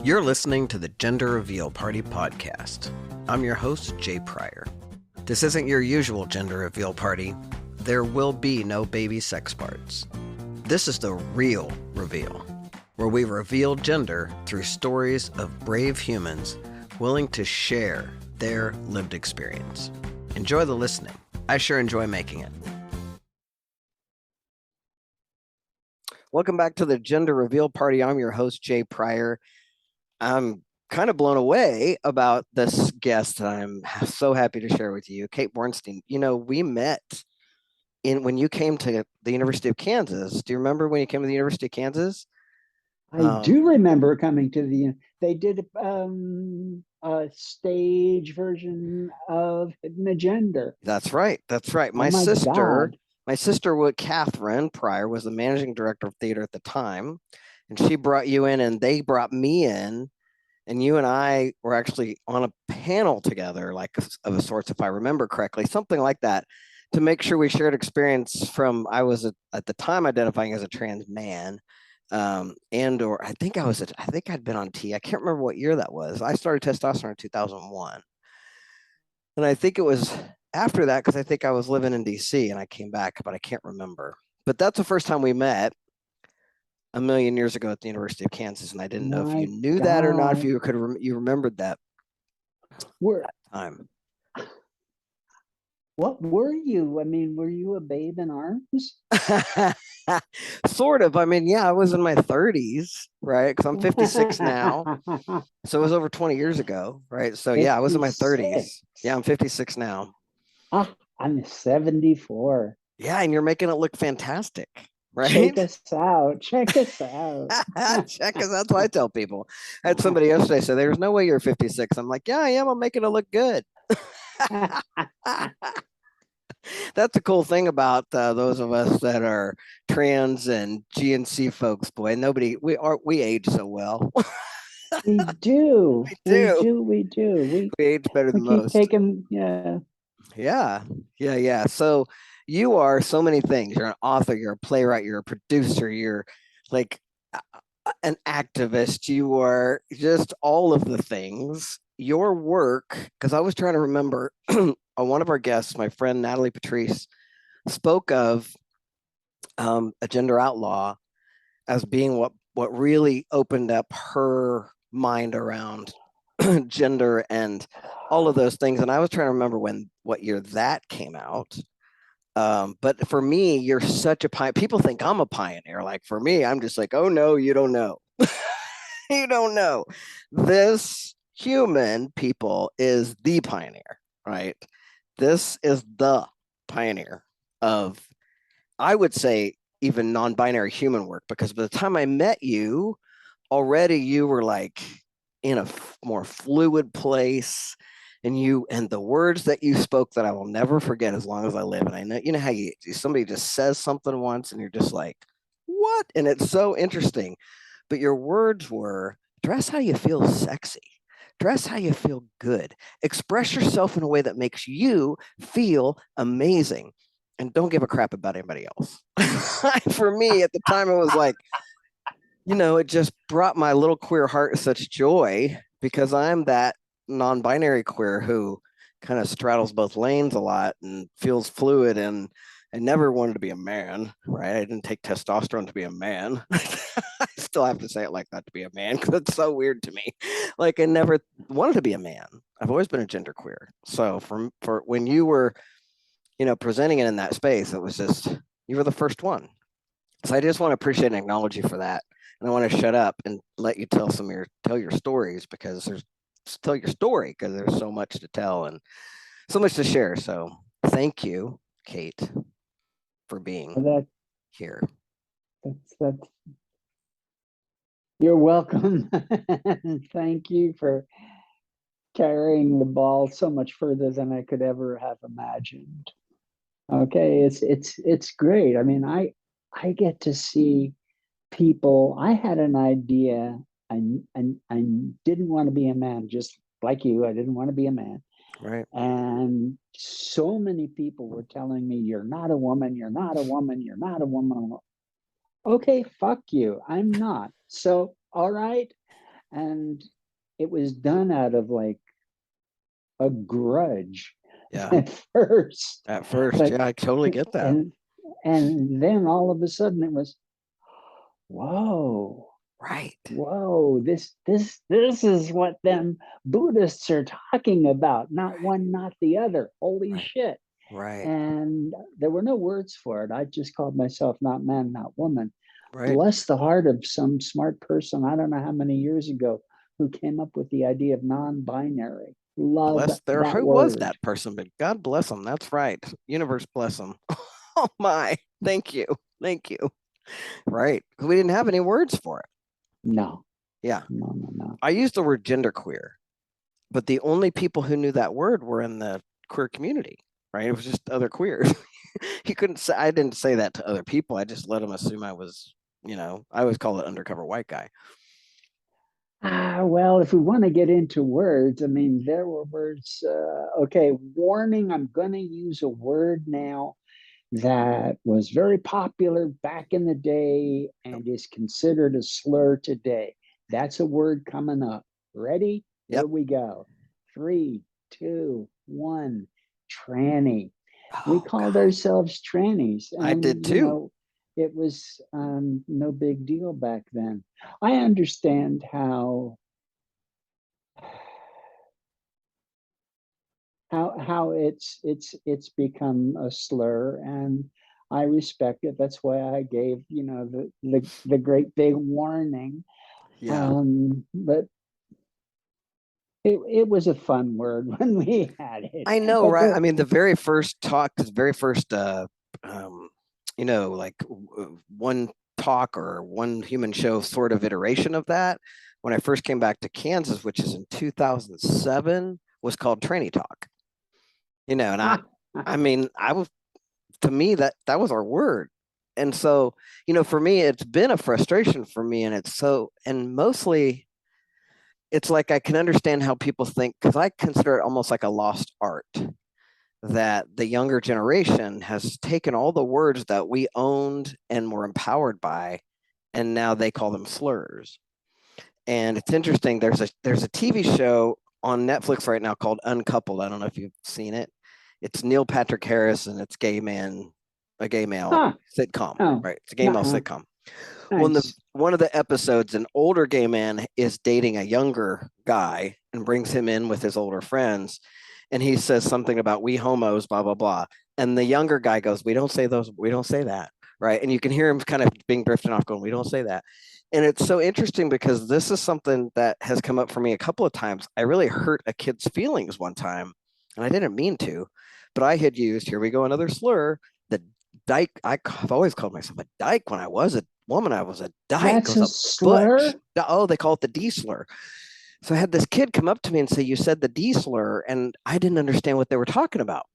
You're listening to the Gender Reveal Party podcast. I'm your host, Jay Pryor. This isn't your usual gender reveal party. There will be no baby sex parts. This is the real reveal, where we reveal gender through stories of brave humans willing to share their lived experience. Enjoy the listening. I sure enjoy making it. Welcome back to the Gender Reveal Party. I'm your host, Jay Pryor. I'm kind of blown away about this guest that I'm so happy to share with you, Kate Bornstein. You know, we met when you came to the University of Kansas. Do you remember when you came to the University of Kansas? I do remember coming to they did a stage version of Hidden Agenda. That's right. That's right. My sister, Catherine Pryor, was the managing director of theater at the time. And she brought you in and they brought me in, and you and I were actually on a panel together, like of a sorts, if I remember correctly, something like that, to make sure we shared experience from, I was at the time identifying as a trans man. Or I think I'd been on T. I can't remember what year that was. I started testosterone in 2001. And I think it was after that, because I think I was living in DC and I came back, but I can't remember. But that's the first time we met a million years ago at the University of Kansas, and I didn't know if you knew that or not, if you you remembered that time. What were you? I mean, were you a babe in arms? Sort of. I mean, yeah, I was in my 30s, right? Because I'm 56 now. So it was over 20 years ago, right? So yeah, I was in my 30s. Yeah, I'm 56 now. I'm 74. Yeah, and you're making it look fantastic, right? Check us out. Check us out. Check us out. That's what I tell people. I had somebody yesterday say, "There's no way you're 56." I'm like, "Yeah, I am. I'm making it look good." That's the cool thing about those of us that are trans and GNC folks. Boy, we age so well. We do. We age better than most. Taking, yeah. So you are so many things. You're an author, you're a playwright, you're a producer, you're like an activist, you are just all of the things. Your work, because I was trying to remember, one of our guests, my friend Natalie Patrice, spoke of a gender outlaw as being what really opened up her mind around gender and all of those things. And I was trying to remember what year that came out. But for me, you're such a pioneer. People think I'm a pioneer. Like for me, I'm just like, oh no, you don't know. You don't know. This human people is the pioneer, right? This is the pioneer of, I would say, even non-binary human work, because by the time I met you, already you were like in a more fluid place, and the words that you spoke that I will never forget as long as I live. And I know, you know how somebody just says something once and you're just like, what? And it's so interesting. But your words were, dress how you feel sexy. Dress how you feel good. Express yourself in a way that makes you feel amazing. And don't give a crap about anybody else. For me, at the time, it was like, it just brought my little queer heart such joy, because I'm that non-binary queer who kind of straddles both lanes a lot and feels fluid, and I never wanted to be a man, right? I didn't take testosterone to be a man. I still have to say it like that, to be a man, because it's so weird to me. Like I never wanted to be a man. I've always been a genderqueer. So for when you were, presenting it in that space, it was just, you were the first one. So I just want to appreciate and acknowledge you for that. And I want to shut up and let you tell your stories, because tell your story, because there's so much to tell and so much to share. So thank you, Kate, for being here. That's you're welcome. Thank you for carrying the ball so much further than I could ever have imagined. Okay, it's great. I mean, I get to see people. I had an idea. I didn't want to be a man, just like you. I didn't want to be a man. Right. And so many people were telling me, "You're not a woman. You're not a woman. You're not a woman." Okay, fuck you. I'm not. So, all right. And it was done out of like a grudge Yeah. at first. At first, But yeah, I totally get that. and and then all of a sudden it was, whoa, Right. whoa, this is what them Buddhists are talking about. Not one, not the other. Holy Right. shit. Right. And there were no words for it. I just called myself not man, not woman. Right. Bless the heart of some smart person, I don't know how many years ago, who came up with the idea of non-binary. Love Bless their, that who was word. that person? But God bless them. That's right. Universe bless them. Oh my. Thank you. Thank you. Right. We didn't have any words for it. No, Yeah. no, no, no. I used the word genderqueer, but the only people who knew that word were in the queer community, right? It was just other queers. You couldn't say, I didn't say that to other people. I just let them assume I was, I always call it undercover white guy. Well, if we want to get into words, I mean, there were words. Okay, warning, I'm going to use a word now that was very popular back in the day Yep. and is considered a slur today. That's a word coming up. Ready? Here Yep. we go. Three, two, one. Tranny. We Oh called God. ourselves trannies, I did and too. it was no big deal back then. I understand how it's become a slur, and I respect it. That's why I gave the great big warning. Yeah. But it was a fun word when we had it. I know, But right? I the mean, the very first talk, the very first, like one talk or one human show sort of iteration of that, when I first came back to Kansas, which is in 2007, was called Tranny Talk. And I mean, I was, to me, that was our word. And so, for me, it's been a frustration for me. And and mostly it's like I can understand how people think, because I consider it almost like a lost art that the younger generation has taken all the words that we owned and were empowered by, and now they call them slurs. And it's interesting. There's a TV show on Netflix right now called Uncoupled. I don't know if you've seen it. It's Neil Patrick Harris and it's a gay male huh, sitcom, oh, right? It's a gay male uh sitcom. Well, in nice. one of the episodes, an older gay man is dating a younger guy and brings him in with his older friends. And he says something about we homos, blah, blah, blah. And the younger guy goes, we don't say those, we don't say that. Right. And you can hear him kind of being drifting off, going, we don't say that. And it's so interesting because this is something that has come up for me a couple of times. I really hurt a kid's feelings one time, and I didn't mean to, but I had used, here we go, another slur, the dyke. I've always called myself a dyke when I was a woman. I was a dyke. I That's was a a butch. slur. Oh, they call it the D slur. So I had this kid come up to me and say, you said the D slur, and I didn't understand what they were talking about.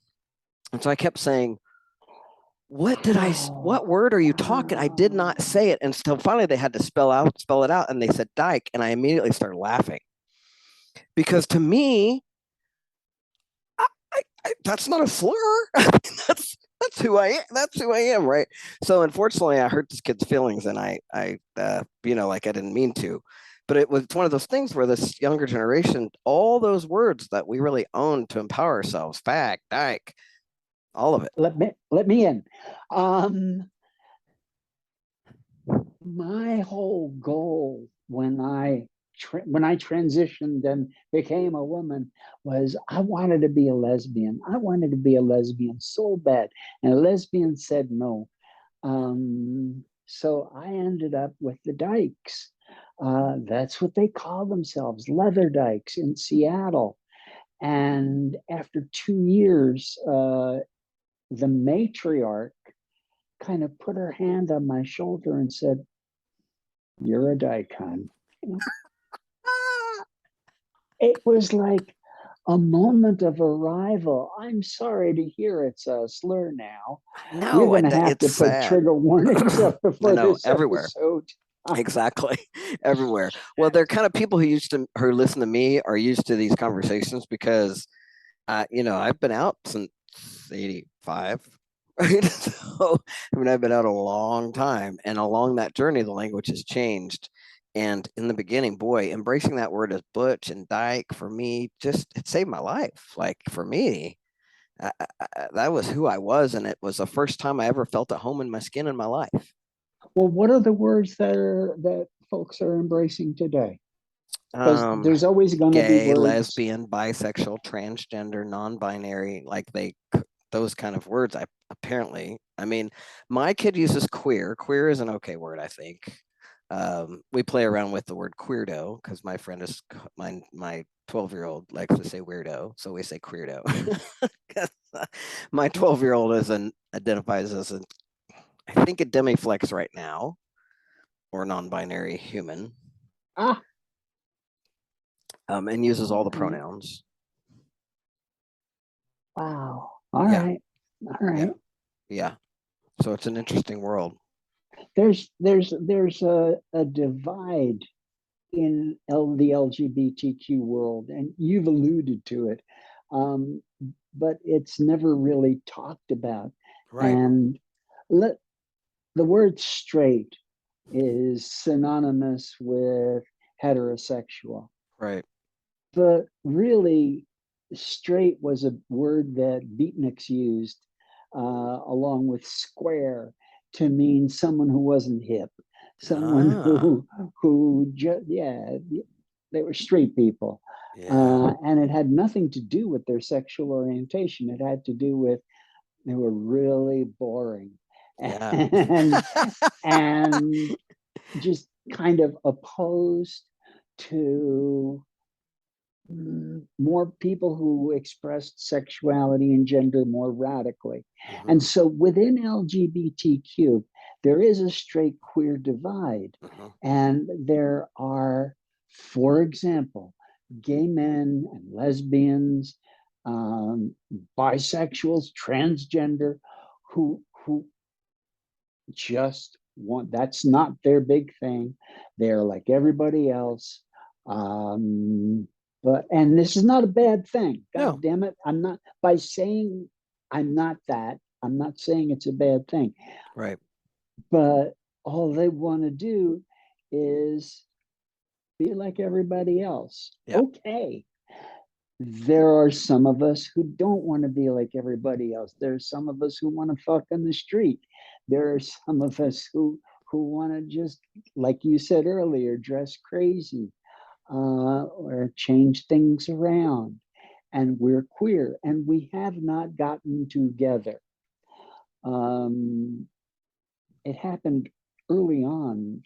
And so I kept saying, what Oh, word are you talking? I did not wow. say it. And so finally they had to spell it out. And they said dyke. And I immediately started laughing because to me, that's not a slur. That's who I am. That's who I am. Right. So unfortunately I hurt this kid's feelings and like I didn't mean to, but it was one of those things where this younger generation, all those words that we really own to empower ourselves, fag, dyke, all of it. Let me in. Um, my whole goal when I transitioned and became a woman was I wanted to be a lesbian. I wanted to be a lesbian so bad, and a lesbian said no. So I ended up with the Dykes. That's what they call themselves, leather dykes in Seattle. And after 2 years, the matriarch kind of put her hand on my shoulder and said, "You're a daikon." You know, it was like a moment of arrival. I'm sorry to hear it's a slur now. You're No, going to have it's to put sad. trigger warnings up I before know, this everywhere. episode. Exactly. Everywhere. Well, they're kind of people who listen to me are used to these conversations because I've been out since 85. Right. So I mean I've been out a long time. And along that journey, the language has changed. And in the beginning, boy, embracing that word as butch and dyke for me, just it saved my life. Like for me, that was who I was, and it was the first time I ever felt at home in my skin in my life. Well, what are the words that folks are embracing today? Because Um, there's always going to be Gay, words. lesbian, bisexual, transgender, non-binary, like those kind of words. I apparently, I mean, my kid uses queer. Queer is an okay word, I think. We play around with the word queerdo because my friend is my 12-year-old likes to say weirdo, so we say queerdo. My 12-year-old is an identifies as an I think a demiflex right now or non-binary human, Ah, and uses all the okay. pronouns. Wow. All Yeah, right. All yeah, right. yeah. So it's an interesting world. There's a divide in the LGBTQ world, and you've alluded to it, um, but it's never really talked about. Right, And let, the word straight is synonymous with heterosexual, right. but really, straight was a word that beatniks used along with square to mean someone who wasn't hip, someone Ah, yeah, they were straight people. yeah, And it had nothing to do with their sexual orientation. It had to do with they were really boring yeah. and and just kind of opposed to more people who expressed sexuality and gender more radically. And Hmm. so within LGBTQ, there is a straight queer divide. Hmm. And there are, for example, gay men and lesbians, bisexuals, transgender, who just want that's not their big thing. They're like everybody else. Um, but and this is not a bad thing. No, God damn it. I'm not by saying I'm not that, I'm not saying it's a bad thing. right. But all they want to do is be like everybody else. Yeah, Okay. There are some of us who don't want to be like everybody else. There's some of us who want to fuck in the street. There are some of us who want to just, like you said earlier, dress crazy or change things around. And we're queer, and we have not gotten together. Um, it happened early on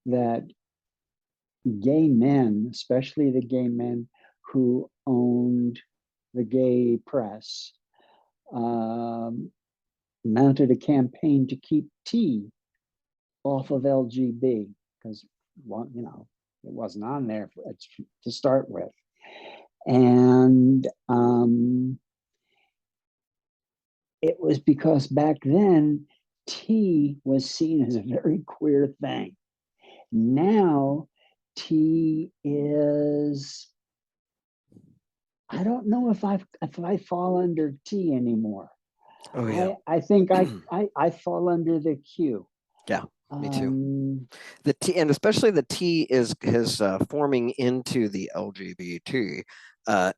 that gay men, especially the gay men who owned the gay press, um, mounted a campaign to keep T off of LGB because, well, it wasn't on there to start with. And it was because back then T was seen as a very queer thing. Now T is, I don't know if I fall under T anymore. oh yeah. I think I fall under the Q. Yeah, me too. Um, The T, and especially the T is forming into the LGBT, uh,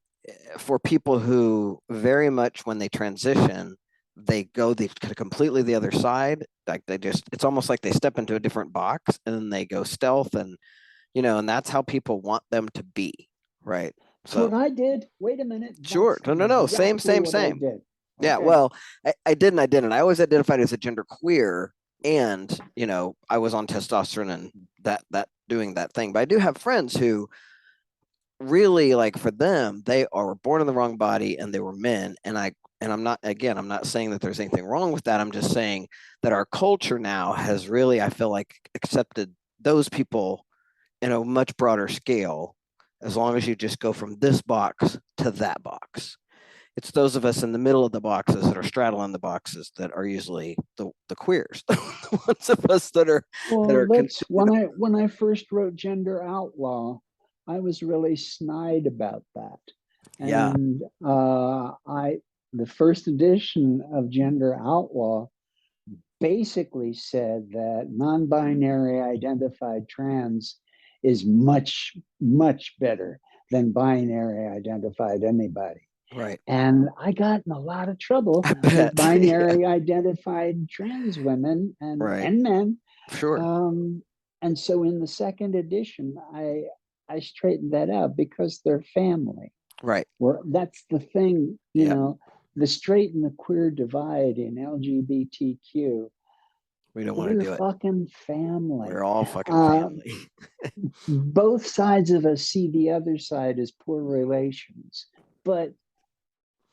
for people who very much when they transition, they go the completely the other side. Like they just, it's almost like they step into a different box and then they go stealth, and and that's how people want them to be, right? that's So what I did. Wait a minute. sure, That's no, no, no, same, exactly same, what I same. did. Yeah, Okay. well, I didn't. I always identified as a gender queer, and I was on testosterone and that doing that thing. But I do have friends who really, like, for them, they are born in the wrong body and they were men. And I'm not, again, I'm not saying that there's anything wrong with that. I'm just saying that our culture now has really, I feel like, accepted those people in a much broader scale, as long as you just go from this box to that box. It's those of us in the middle of the boxes that are straddling the boxes that are usually the queers, the ones of us that Well, are that's continue to, when I first wrote Gender Outlaw, I was really snide about that. yeah, And I the first edition of Gender Outlaw basically said that non-binary identified trans is much, much better than binary identified anybody. Right. And I got in a lot of trouble I with bet. Yeah. binary identified trans women Right. and men. Sure. Um, and so in the second edition, I straightened that out because they're family. Right. That's the thing, Yeah. the straight and the queer divide in LGBTQ. We don't want to We're do it. fucking We're family. all fucking Uh, family. both sides of us see the other side as poor relations, but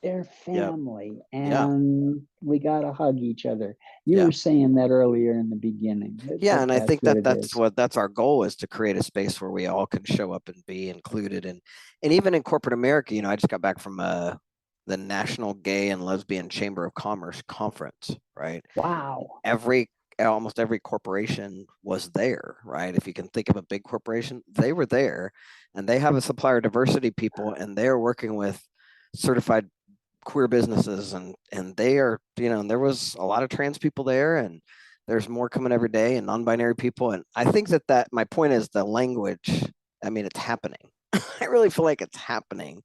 they're Yep. family Yeah. and we got to hug each other. You Yeah. were saying that earlier in the beginning, Yeah, and I that's think what that it is. that's our goal is to create a space where we all can show up and be included and even in corporate America, I just got back from the National Gay and Lesbian Chamber of Commerce conference, right? Wow. Every almost every corporation was there, right? If you can think of a big corporation, they were there and they have a supplier diversity people and they're working with certified queer businesses and they are and there was a lot of trans people there and there's more coming every day and non-binary people and I think that my point is the language. I mean, it's happening. I really feel like it's happening.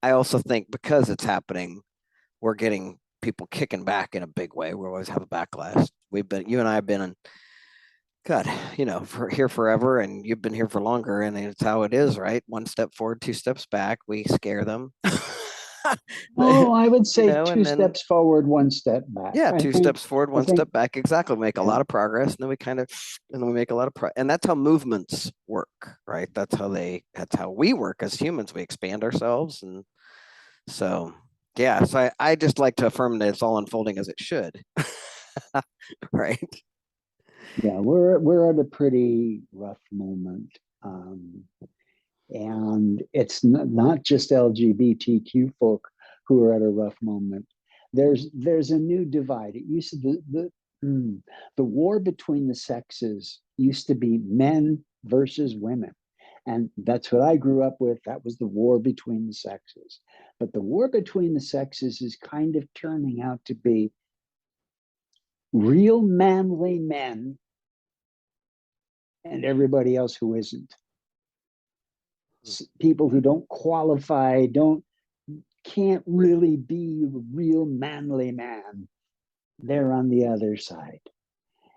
I also think because it's happening, we're getting people kicking back in a big way. We always have a backlash. You and I have been in, God, for here forever, and you've been here for longer, and it's how it is, right? One step forward, two steps back. We scare them, Oh, I would say and two then steps forward, one step back. yeah, two steps forward, I one think, step back. Exactly. We make a yeah. lot of progress, and then and then we make a lot of and that's how movements work, right? That's how we work as humans. We expand ourselves, and so yeah. So I just like to affirm that it's all unfolding as it should, right? Yeah, we're at a pretty rough moment. And it's not just LGBTQ folk who are at a rough moment. There's a new divide. It used to the war between the sexes used to be men versus women. And that's what I grew up with. That was the war between the sexes. But the war between the sexes is kind of turning out to be real manly men and everybody else who isn't. People who don't qualify, don't can't really be a real manly man. They're on the other side.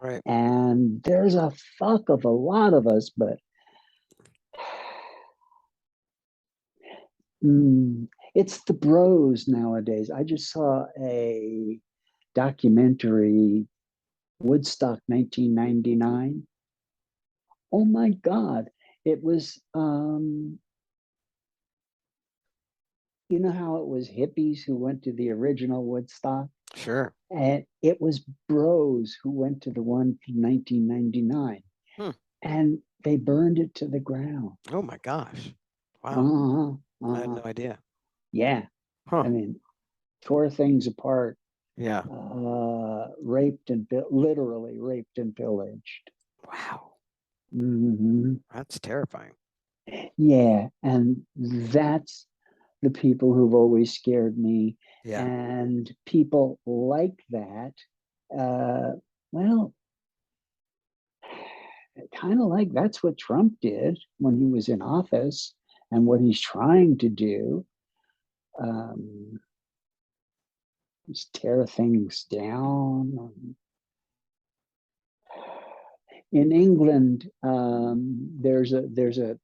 Right. And there's a fuck of a lot of us, but it's the bros nowadays. I just saw a documentary, Woodstock 1999. Oh my God. It was, you know how it was hippies who went to the original Woodstock? Sure. And it was bros who went to the one from 1999 Hmm. and they burned it to the ground. Oh my gosh. Wow. Uh-huh. I had Uh-huh. no idea. Yeah. Huh. I mean, tore things apart, Yeah. raped and literally raped and pillaged. Wow. Hmm. That's terrifying. Yeah. And that's the people who've always scared me. Yeah. And people like that, uh, well, kind of like that's what Trump did when he was in office and what he's trying to do. Um, just tear things down. In England, there's an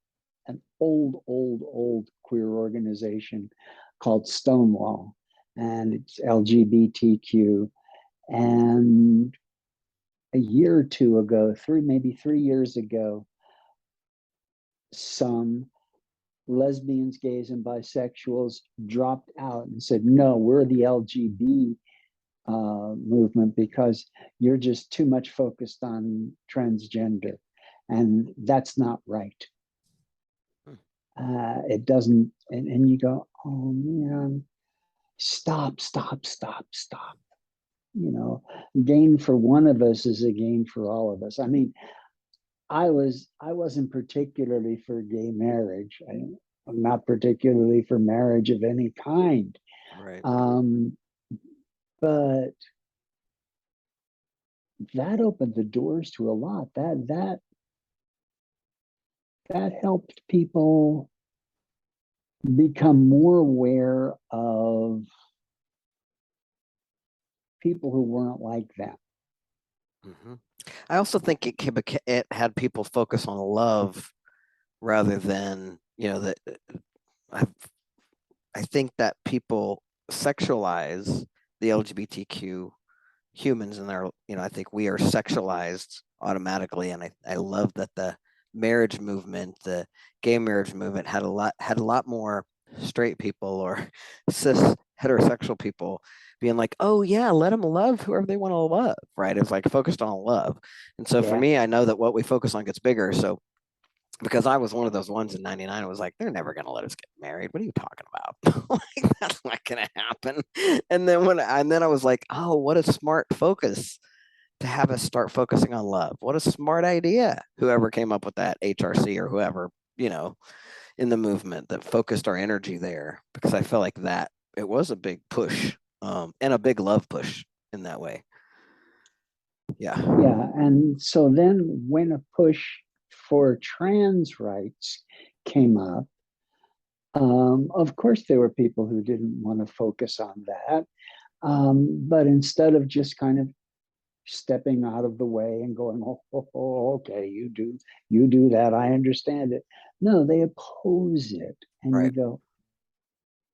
old queer organization called Stonewall, and it's LGBTQ. And a year or two ago, maybe 3 years ago, some lesbians, gays, and bisexuals dropped out and said, no, we're the LGB movement because you're just too much focused on transgender. And that's not right. Hmm. It doesn't, and you go, oh man, stop. You know, gain for one of us is a gain for all of us. I mean, I wasn't particularly for gay marriage. I'm not particularly for marriage of any kind. Right. Um, but that opened the doors to a lot. That helped people become more aware of people who weren't like them. Mhm. I also think it had people focus on love rather than, that I, I think that people sexualize the LGBTQ humans, and they're, I think we are sexualized automatically. And I love that the marriage movement, the gay marriage movement had a lot more straight people or cis heterosexual people being like, oh yeah, let them love whoever they want to love, right? It's like focused on love. And so for Yeah, me, I know that what we focus on gets bigger. So because I was one of those ones in '99, I was like, they're never gonna let us get married. What are you talking about? Like, that's not gonna happen. And then I was like, oh, what a smart focus to have us start focusing on love. What a smart idea. Whoever came up with that, HRC or whoever, you know, in the movement that focused our energy there, because I felt like that it was a big push, and a big love push in that way. Yeah. yeah. And so then when a push for trans rights came up, of course, there were people who didn't want to focus on that. But instead of just kind of stepping out of the way and going, okay, you do that. I understand it. No, they oppose it. And you Right. go,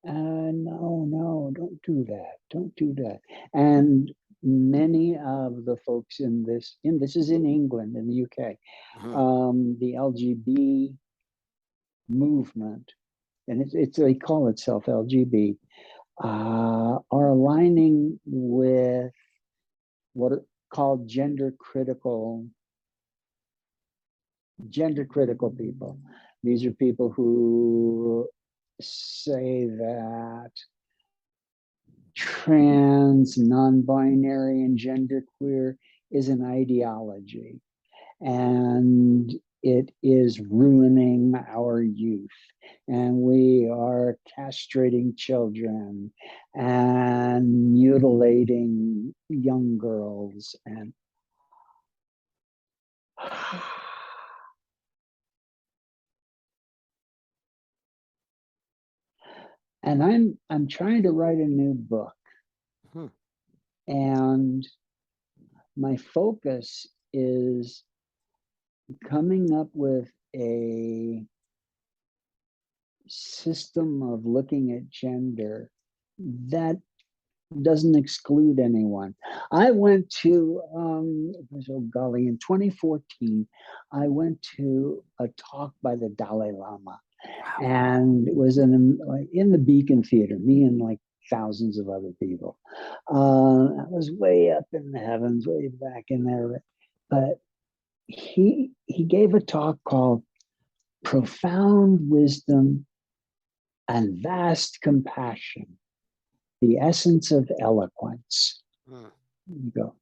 no, no, don't do that. Don't do that. And many of the folks in this is in England, in the UK, Hmm. the LGB movement, and they call itself LGB, are aligning with what are called gender critical people. These are people who say that trans, non-binary, and genderqueer is an ideology, and it is ruining our youth. And we are castrating children and mutilating young girls. And I'm trying to write a new book, Hmm. and my focus is coming up with a system of looking at gender that doesn't exclude anyone. I went to, oh golly, in 2014, I went to a talk by the Dalai Lama, Wow. and it was like in the Beacon Theater, me and like thousands of other people. I was way up in the heavens, way back in there, but he gave a talk called "Profound Wisdom and Vast Compassion: The Essence of Eloquence." Hmm. You go,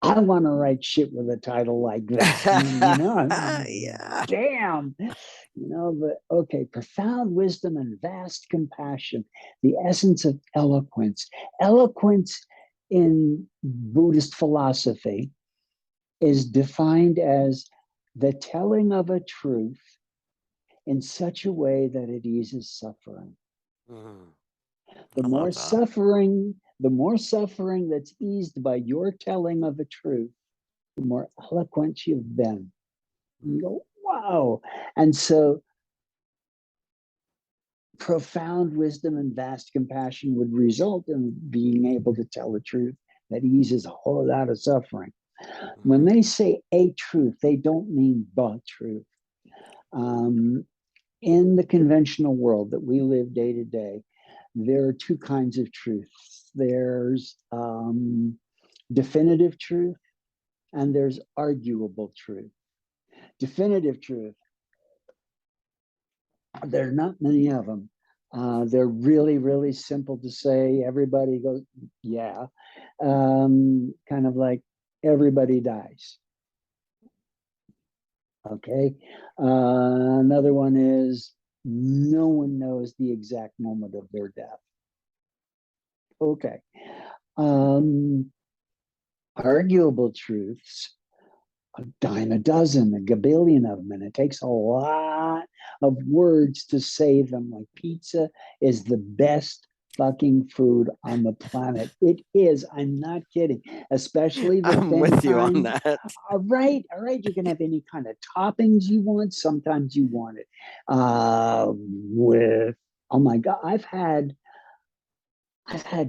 I want to write shit with a title like that. Yeah. Damn, but okay, profound wisdom and vast compassion, the essence of eloquence. Eloquence in Buddhist philosophy is defined as the telling of a truth in such a way that it eases suffering. Hmm. The I more love that. suffering, the more suffering that's eased by your telling of a truth, the more eloquent you've been. You go, wow. And so profound wisdom and vast compassion would result in being able to tell the truth that eases a whole lot of suffering. When Hmm. they say a truth, they don't mean the truth. Um, in the conventional world that we live day to day, there are two kinds of truths. There's definitive truth and there's arguable truth. Definitive truth, there are not many of them. They're really, really simple to say. Everybody goes, yeah. Kind of like everybody dies. Okay. Another one is no one knows the exact moment of their death. Okay. Um, Arguable truths, a dime a dozen, a gabillion of them, and it takes a lot of words to say them. Like pizza is the best fucking food on the planet. It is. I'm not kidding. Especially the I'm thin with you on kind. that. All right. You can have any kind of toppings you want. Sometimes you want it with. Oh my god, I've had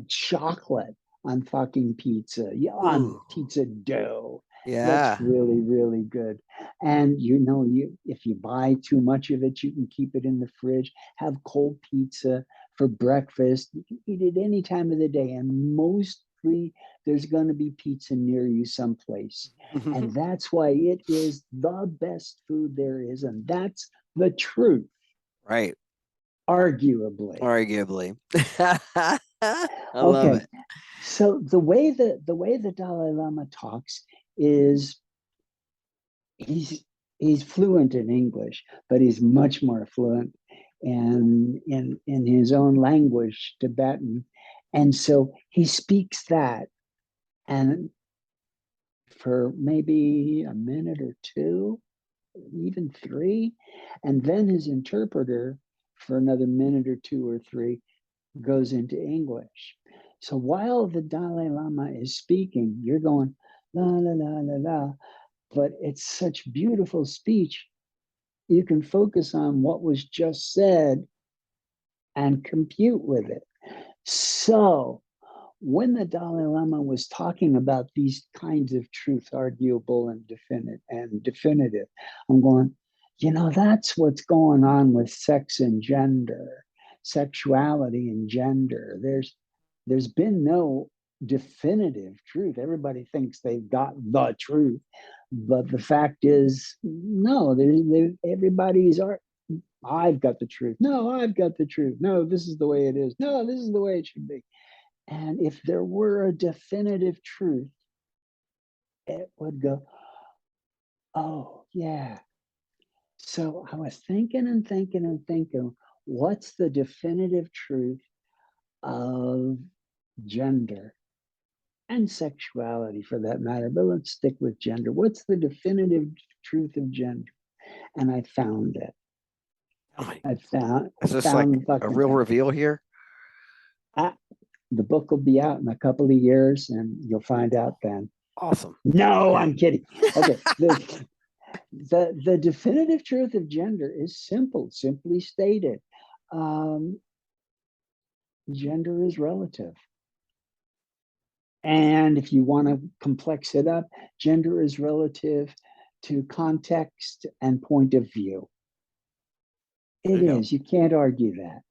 chocolate on fucking pizza, yeah, on Ooh, pizza dough. That's yeah. really, really good. And you know, you if you buy too much of it, you can keep it in the fridge. Have cold pizza for breakfast. You can eat it any time of the day, and mostly there's going to be pizza near you someplace. And that's why it is the best food there is, and that's the truth, Right. arguably. Arguably. I love Okay, it. so the way the Dalai Lama talks is he's fluent in English, but he's much more fluent in his own language, Tibetan, and so he speaks that, and for maybe a minute or two, even three, and then his interpreter for another minute or two or three goes into English. So while the Dalai Lama is speaking, you're going la la la la la, but it's such beautiful speech. You can focus on what was just said and compute with it. So when the Dalai Lama was talking about these kinds of truth, arguable and definitive, I'm going, you know, that's what's going on with sex and gender, sexuality and gender. There's been no definitive truth. Everybody thinks they've got the truth, but the fact is, no. Everybody's art. I've got the truth. No, I've got the truth. No, this is the way it is. No, this is the way it should be. And if there were a definitive truth, it would go, oh, yeah. So I was thinking and thinking and thinking, what's the definitive truth of gender and sexuality for that matter? But let's stick with gender. What's the definitive truth of gender? And I found it. Tell me, I is this like found the a fucking real thing. reveal here? I, the book will be out in a couple of years and you'll find out then. Awesome. No, I'm kidding. Okay. The definitive truth of gender is simple, simply stated. Um, Gender is relative. And if you want to complex it up, gender is relative to context and point of view. There It you go. is. You can't argue that.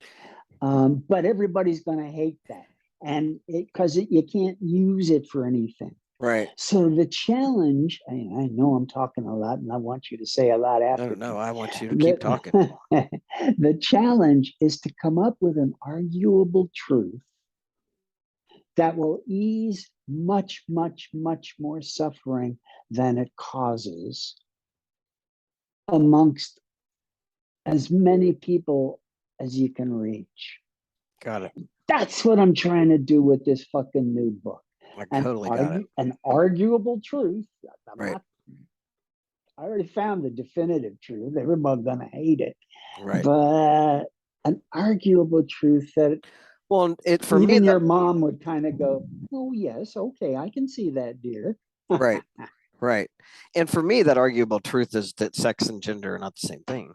But everybody's going to hate that. And because you can't use it for anything. Right. So the challenge, I know I'm talking a lot and I want you to say a lot I after don't know. me. I want you to keep talking. The, the challenge is to come up with an arguable truth that will ease much, much, much more suffering than it causes amongst as many people as you can reach. Got it. That's what I'm trying to do with this fucking new book. I totally got it. An arguable truth. I'm Right. not I already found the definitive truth. Everybody's gonna hate it. Right. But an arguable truth that Well, it for me even that your mom would kind of go, oh yes, okay, I can see that, dear. right. Right. And for me, that arguable truth is that sex and gender are not the same thing.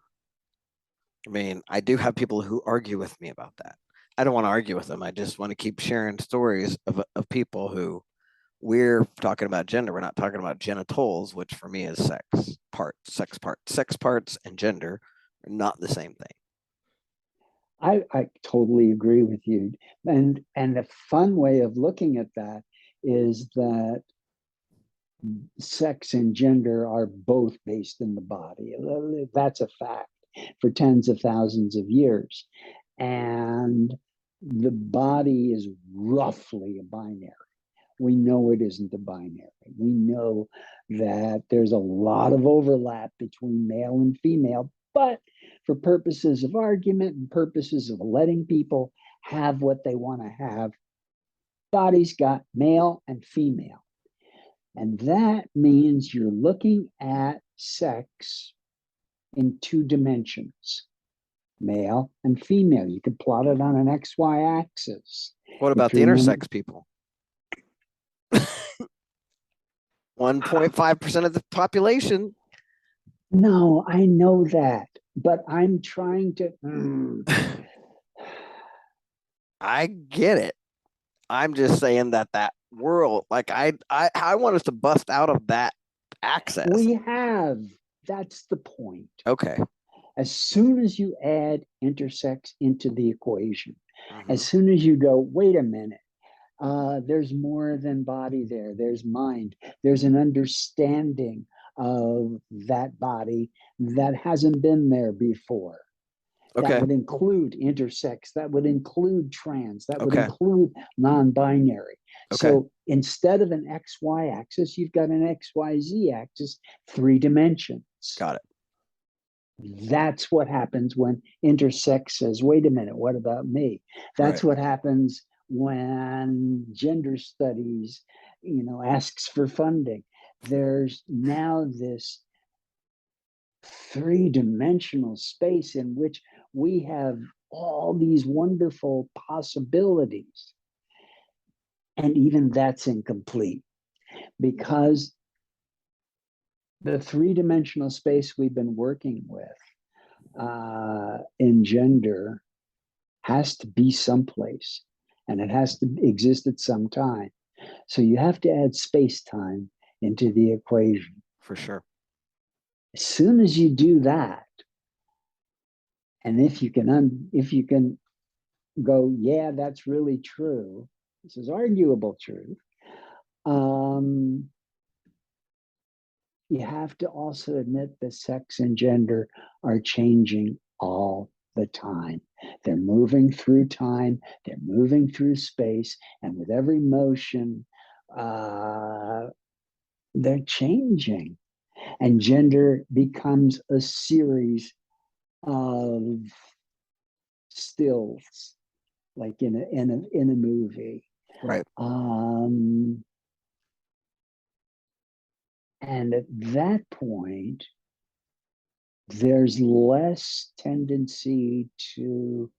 I mean, I do have people who argue with me about that. I don't want to argue with them. I just want to keep sharing stories of people who we're talking about gender. We're not talking about genitals, which for me is sex parts and gender are not the same thing. I totally agree with you. And a fun way of looking at that is that sex and gender are both based in the body. That's a fact for tens of thousands of years. And the body is roughly a binary. We know it isn't a binary. We know that there's a lot of overlap between male and female, but for purposes of argument and purposes of letting people have what they want to have, body's got male and female. And that means you're looking at sex in two dimensions, male and female. You can plot it on an XY axis. What If about the you're in intersex people? 1.5% of the population. no, I know that, but I'm trying to. I get it. I'm just saying that that world, like I want us to bust out of that access. We have. That's the point. Okay. As soon as you add intersex into the equation, as Hmm. soon as you go, wait a minute, there's more than body there, there's mind, there's an understanding of that body that hasn't been there before. That Okay. would include intersex, that would include trans, that would Okay. include non binary. Okay. So instead of an XY axis, you've got an XYZ axis, three dimensions. Got it. That's what happens when intersex says, wait a minute, what about me? Right. That's what happens when gender studies, asks for funding. There's now this three-dimensional space in which we have all these wonderful possibilities. And even that's incomplete because the three-dimensional space we've been working with in gender has to be someplace and it has to exist at some time. So you have to add space time into the equation. For sure. As soon as you do that, and if you can go, yeah, that's really true. This is arguable truth. Um, you have to also admit that sex and gender are changing all the time. They're moving through time, they're moving through space, and with every motion, uh, they're changing. And gender becomes a series of stills, like in a movie. Right. Um, and at that point, there's less tendency to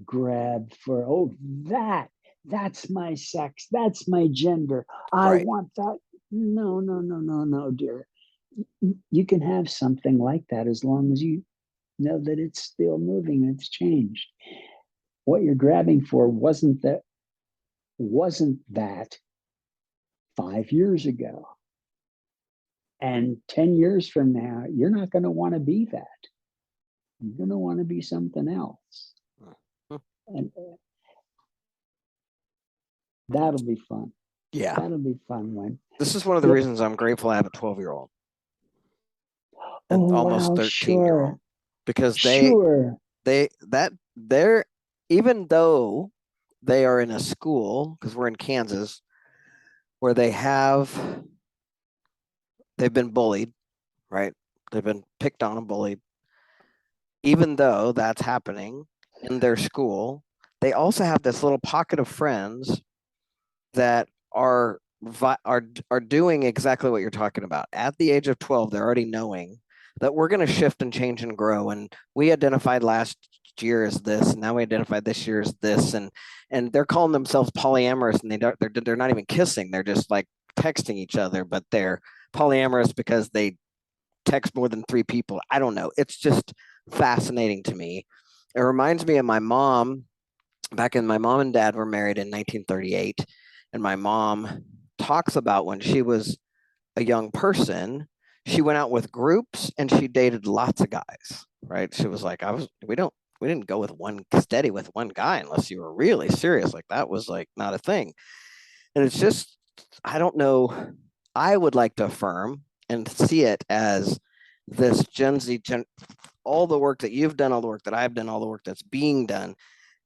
grab for, oh, that's my sex, that's my gender, I Right. want that. No, no, no, no, no, dear. You can have something like that as long as you know that it's still moving and it's changed. What you're grabbing for wasn't that 5 years ago. And 10 years from now, you're not going to want to be that. You're going to want to be something else. And that'll be fun. Yeah. That'll be fun when This is one of the you'll, reasons I'm grateful I have a 12-year-old and oh, almost wow, 13-year-old sure, because sure. they're even though they are in a school because we're in Kansas where they've been bullied, right? They've been picked on and bullied. Even though that's happening in their school, they also have this little pocket of friends that are doing exactly what you're talking about. At the age of 12, they're already knowing that we're going to shift and change and grow. And we identified last year as this, and now we identified this year as this, and they're calling themselves polyamorous, and they're not even kissing. They're just like texting each other, but they're polyamorous because they text more than three people. I don't know. It's just fascinating to me. It reminds me of my mom. Back in my mom and dad were married in 1938, and my mom talks about when she was a young person, she went out with groups and she dated lots of guys. Right? She was like, we didn't go with one steady with one guy unless you were really serious. Like that was like not a thing. And it's just, I don't know. I would like to affirm and see it as this all the work that you've done, all the work that I've done, all the work that's being done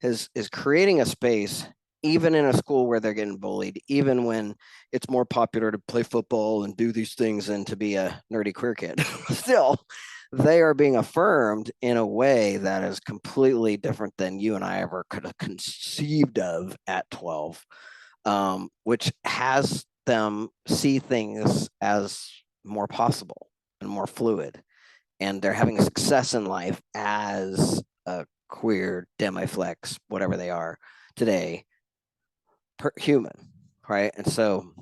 is creating a space, even in a school where they're getting bullied, even when it's more popular to play football and do these things than to be a nerdy queer kid. Still, they are being affirmed in a way that is completely different than you and I ever could have conceived of at 12, which has them see things as more possible and more fluid, and they're having success in life as a queer, demiflex, whatever they are today, human, right? And so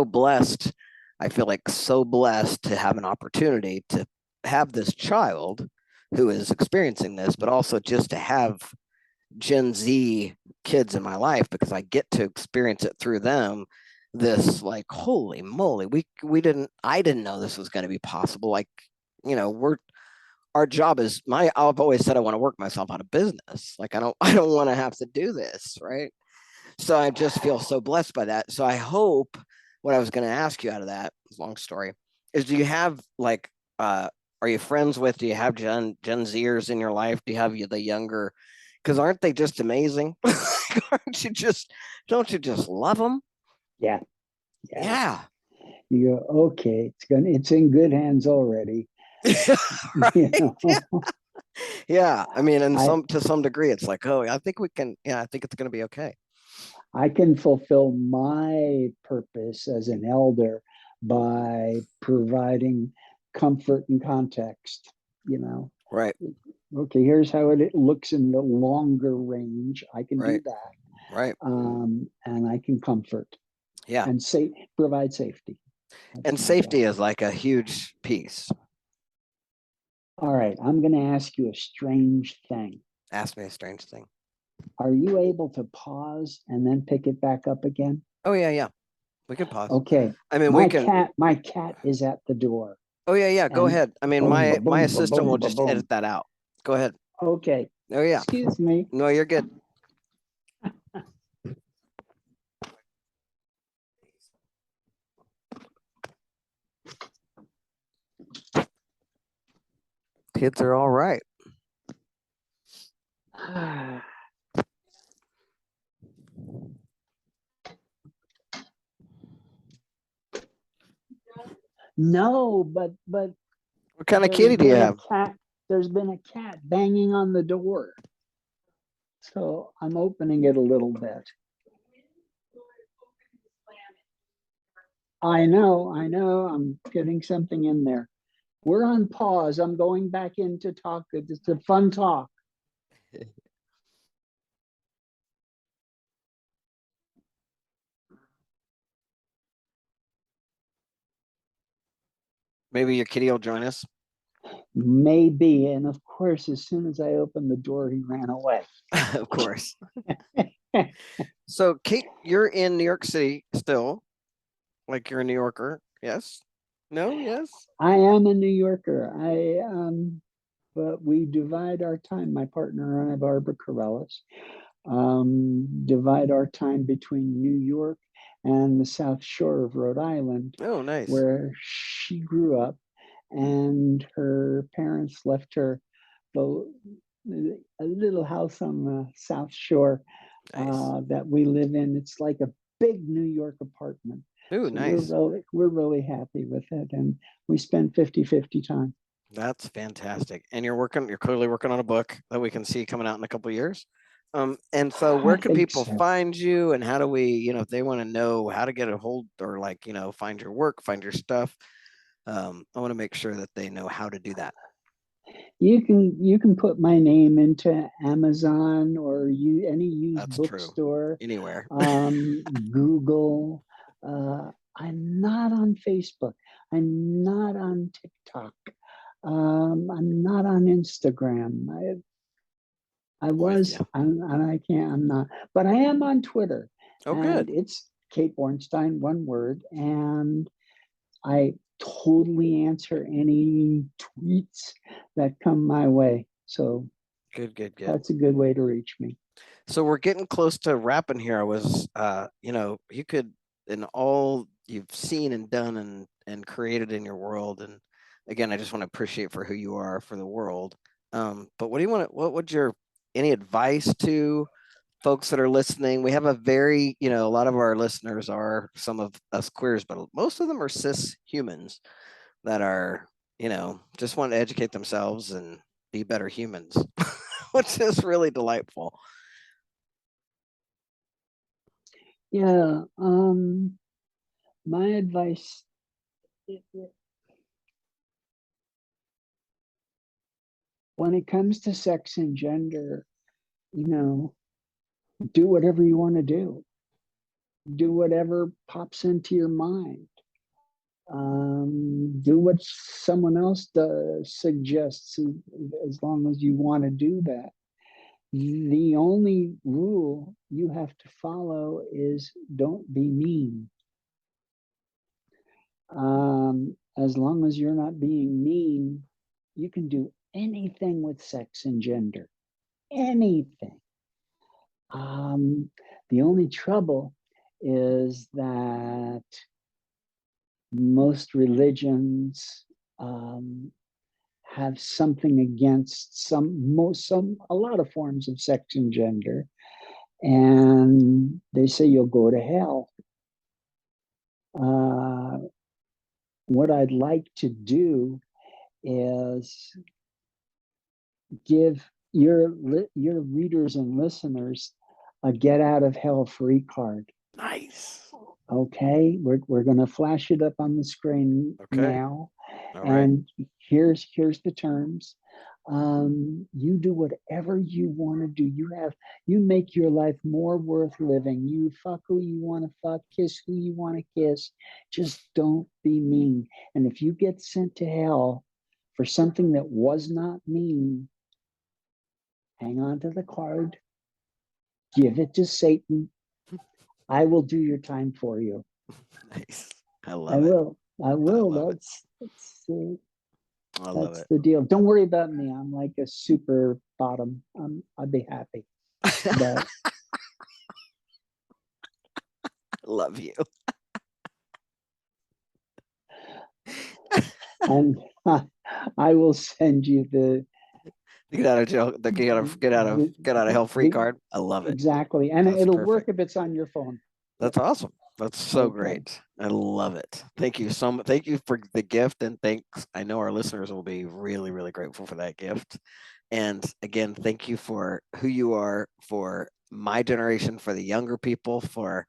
blessed. I feel like so blessed to have an opportunity to have this child who is experiencing this, but also just to have Gen Z kids in my life because I get to experience it through them. This like, holy moly, we didn't I didn't know this was going to be possible. Like, we're our job is I've always said I want to work myself out of business. Like I don't want to have to do this, right? So I just feel so blessed by that. So I hope what I was going to ask you out of that long story is, do you have like are you friends with, do you have Gen Zers in your life? Do you have the younger, because aren't they just amazing? aren't you just Don't you just love them? Yeah, yeah. Yeah. You go, okay, it's in good hands already. You right. Yeah. know, Yeah. I mean, and I to some degree it's like, oh, I think we can, yeah, I think it's going to be okay. I can fulfill my purpose as an elder by providing comfort and context, you know. Right. Okay, here's how it looks in the longer range. I can do Right. that. Right. And I can comfort Yeah. and provide safety. That's And my job. safety is like a huge piece. All right, I'm going to ask you a strange thing. Ask me a strange thing. Are you able to pause and then pick it back up again? Oh yeah, yeah. We can pause. Okay, I mean, we can. my cat is at the door, Oh yeah, yeah. Go and ahead. I mean, boom, ba my boom, ba assistant will boom, ba just edit boom. that out. Go ahead. Okay, Oh yeah. excuse me. No, you're good. Kids are all right. No, but What kind of there's kitty do you been a have? cat. There's been a cat banging on the door, so I'm opening it a little bit. I know. I'm getting something in there. We're on pause. I'm going back in to talk. It's a fun talk. Maybe your kitty will join us. Maybe. And of course, as soon as I opened the door, he ran away. of course. So, Kate, you're in New York City still, like you're a New Yorker. Yes. No. Yes. I am a New Yorker. But we divide our time. My partner and I, Barbara Corellis, divide our time between New York and the South Shore of Rhode Island, Oh, nice. where she grew up, and her parents left her the a little house on the South Shore Nice. that we live in. It's like a big New York apartment. Ooh, So nice. we're really happy with it, and we spend 50-50 time. That's fantastic. And you're clearly working on a book that we can see coming out in a couple of years. And so I where can think people so. find you, and how do we, if they want to know how to get a hold, or like, find your work, find your stuff. I want to make sure that they know how to do that. You can put my name into Amazon or any used That's true. bookstore, Anywhere. Google. I'm not on Facebook. I'm not on TikTok. I'm not on Instagram. I I'm with you. was, and I can't. I'm not, but I am on Twitter, Oh, and good. it's Kate Bornstein, one word, and I totally answer any tweets that come my way. So Good, good, good. that's a good way to reach me. So we're getting close to wrapping here. I was, you could, in all you've seen and done and created in your world, and again, I just want to appreciate for who you are for the world. But what do you want to? What would your any advice to folks that are listening? We have a very, a lot of our listeners are some of us queers, but most of them are cis humans that are, just want to educate themselves and be better humans, which is really delightful. Yeah. My advice, when it comes to sex and gender, you know, do whatever you want to do. Do whatever pops into your mind. Do what someone else does, suggests, as long as you want to do that. The only rule you have to follow is don't be mean. As long as you're not being mean, you can do anything with sex and gender. Anything. The only trouble is that most religions have something against a lot of forms of sex and gender, and they say you'll go to hell. What I'd like to do is give your readers and listeners a get out of hell free card. Nice. Okay, we're going to flash it up on the screen Okay. now, All right. and here's the terms. You do whatever you want to do. You make your life more worth living. You fuck who you want to fuck, kiss who you want to kiss. Just don't be mean. And if you get sent to hell for something that was not mean, hang on to the card, give it to Satan. I will do your time for you. Nice. I I love it. will. I I will. love it. I love That's it. the deal. Don't worry about me. I'm like a super bottom. I'd be happy. But I love you. and I will send you Get out of jail. The get out of hell free the card. I love it. exactly, and That's it'll work perfect. if it's on your phone. That's awesome. That's so Okay. great. I love it. Thank you so much. Thank you for the gift, and thanks. I know our listeners will be really, really grateful for that gift. And again, thank you for who you are, for my generation, for the younger people, for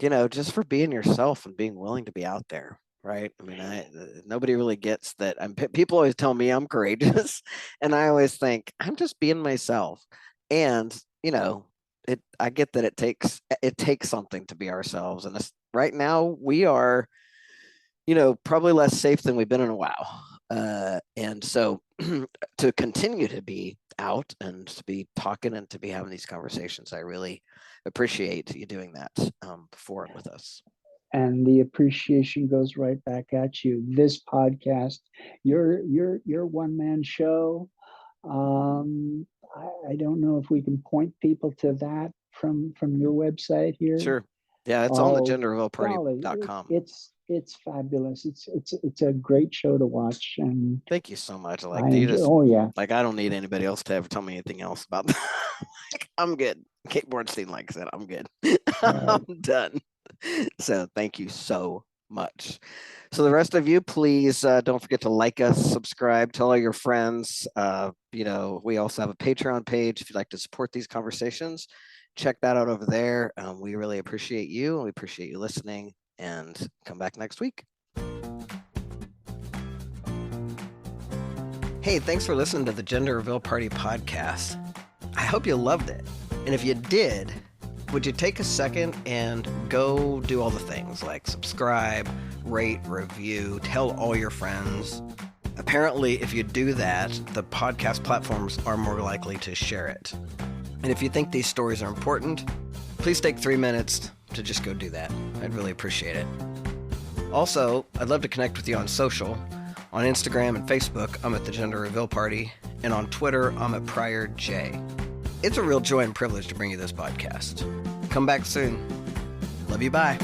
just for being yourself and being willing to be out there. Right. I mean, nobody really gets that. People always tell me I'm courageous, and I always think I'm just being myself. And I get that it takes something to be ourselves, and right now we are probably less safe than we've been in a while. And so to continue to be out and to be talking and to be having these conversations, I really appreciate you doing that for and with us. And the appreciation goes right back at you. This podcast, your one man show. Um, I don't know if we can point people to that from your website here. Sure. Yeah, it's on the Oh golly, genderrevealparty.com. it's fabulous. It's a great show to watch, and Thank you so much. I Like, do you enjoy. just Oh yeah, like I don't need anybody else to ever tell me anything else about that. Like, I'm good. Kate Bornstein, like I said, I'm good. right. I'm done. So thank you so much. So the rest of you, please don't forget to like us, subscribe, tell all your friends. We also have a Patreon page if you'd like to support these conversations. Check that out over there. We really appreciate you, and we appreciate you listening. And come back next week. Hey, thanks for listening to the Gender Reveal Party podcast. I hope you loved it. And if you did, would you take a second and go do all the things like subscribe, rate, review, tell all your friends? Apparently, if you do that, the podcast platforms are more likely to share it. And if you think these stories are important, please take 3 minutes to just go do that. I'd really appreciate it. Also, I'd love to connect with you on social. On Instagram and Facebook, I'm at the Gender Reveal Party, and on Twitter, I'm at Prior J. It's a real joy and privilege to bring you this podcast. Come back soon. Love you, bye.